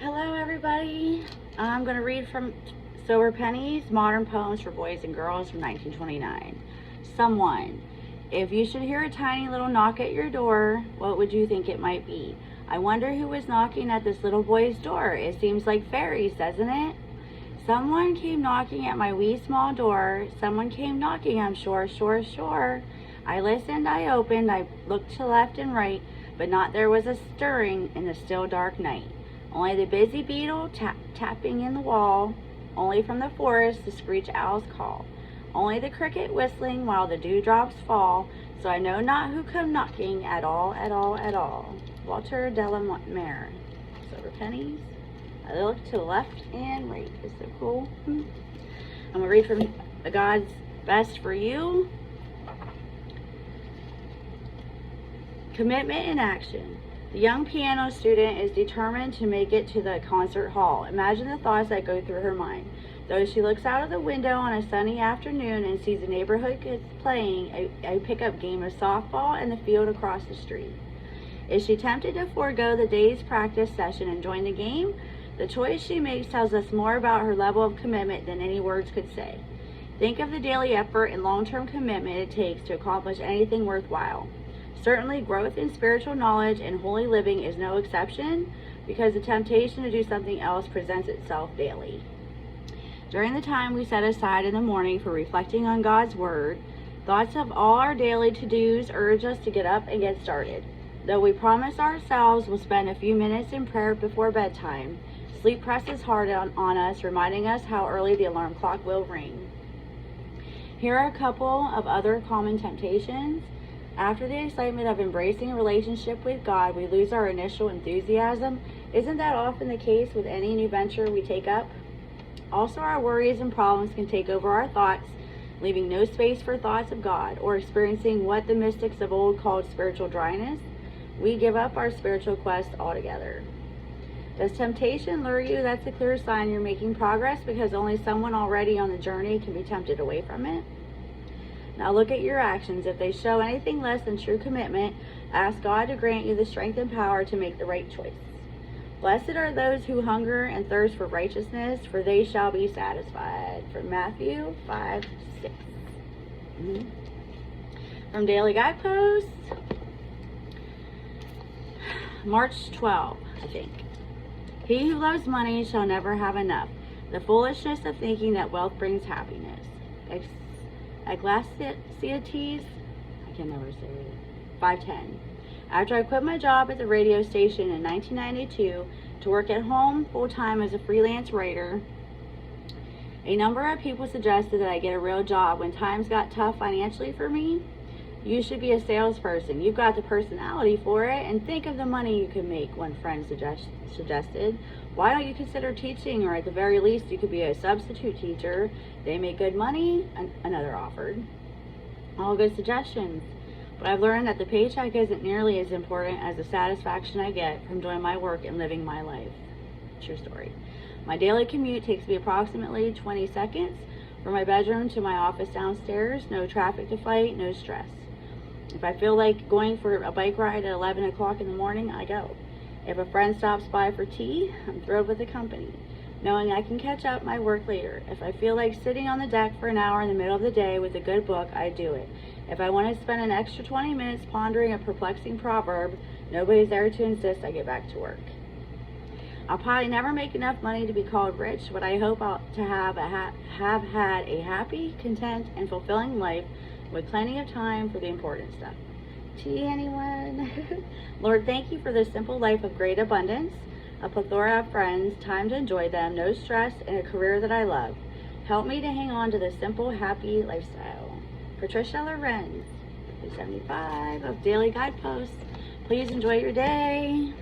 Hello everybody. I'm going to read from Pennies, Modern Poems for Boys and Girls from 1929. Someone. If you should hear a tiny little knock at your door, what would you think it might be? I wonder who was knocking at this little boy's door. It seems like fairies, doesn't it? Someone came knocking at my wee small door. Someone came knocking, I'm sure, sure. I listened, I opened, I looked to left and right, but not there was a stirring in the still dark night. Only the busy beetle tapping in the wall. Only from the forest the screech owl's call. Only the cricket whistling while the dewdrops fall. So I know not who come knocking at all. Walter de la Mare. Silver Pennies. I look to the left and right. It's so cool. I'm going to read from God's Best for You. Commitment in action. The young piano student is determined to make it to the concert hall. Imagine the thoughts that go through her mind. Though she looks out of the window on a sunny afternoon and sees the neighborhood kids playing a pickup game of softball in the field across the street. Is she tempted to forego the day's practice session and join the game? The choice she makes tells us more about her level of commitment than any words could say. Think of the daily effort and long-term commitment it takes to accomplish anything worthwhile. Certainly, growth in spiritual knowledge and holy living is no exception, because the temptation to do something else presents itself daily. During the time we set aside in the morning for reflecting on God's Word, thoughts of all our daily to-dos urge us to get up and get started. Though we promise ourselves we'll spend a few minutes in prayer before bedtime, sleep presses hard on us, reminding us how early the alarm clock will ring. Here are a couple of other common temptations. After the excitement of embracing a relationship with God, we lose our initial enthusiasm. Isn't that often the case with any new venture we take up? Also, our worries and problems can take over our thoughts, leaving no space for thoughts of God, or experiencing what the mystics of old called spiritual dryness. We give up our spiritual quest altogether. Does temptation lure you? That's a clear sign you're making progress, because only someone already on the journey can be tempted away from it. Now look at your actions. If they show anything less than true commitment, ask God to grant you the strength and power to make the right choice. Blessed are those who hunger and thirst for righteousness, for they shall be satisfied. From Matthew 5:6. From Daily Guideposts, March 12, I think. He who loves money shall never have enough. The foolishness of thinking that wealth brings happiness. Ecclesiastes, I can never say it, 5:10. After I quit my job at the radio station in 1992 to work at home full-time as a freelance writer, a number of people suggested that I get a real job when times got tough financially for me. You should be a salesperson. You've got the personality for it, and think of the money you could make, one friend suggested. Why don't you consider teaching, or at the very least you could be a substitute teacher? They make good money, another offered. All good suggestions. But I've learned that the paycheck isn't nearly as important as the satisfaction I get from doing my work and living my life. True story. My daily commute takes me approximately 20 seconds from my bedroom to my office downstairs. No traffic to fight, no stress. If I feel like going for a bike ride at 11 o'clock in the morning, I go. If a friend stops by for tea, I'm thrilled with the company, knowing I can catch up my work later. If I feel like sitting on the deck for an hour in the middle of the day with a good book, I do it. If I want to spend an extra 20 minutes pondering a perplexing proverb, nobody's there to insist I get back to work. I'll probably never make enough money to be called rich, but I hope to have had a happy, content, and fulfilling life with plenty of time for the important stuff. Tea, anyone? Lord, thank you for this simple life of great abundance, a plethora of friends, time to enjoy them, no stress, and a career that I love. Help me to hang on to this simple, happy lifestyle. Patricia Lorenz, 75 of Daily Guideposts. Please enjoy your day.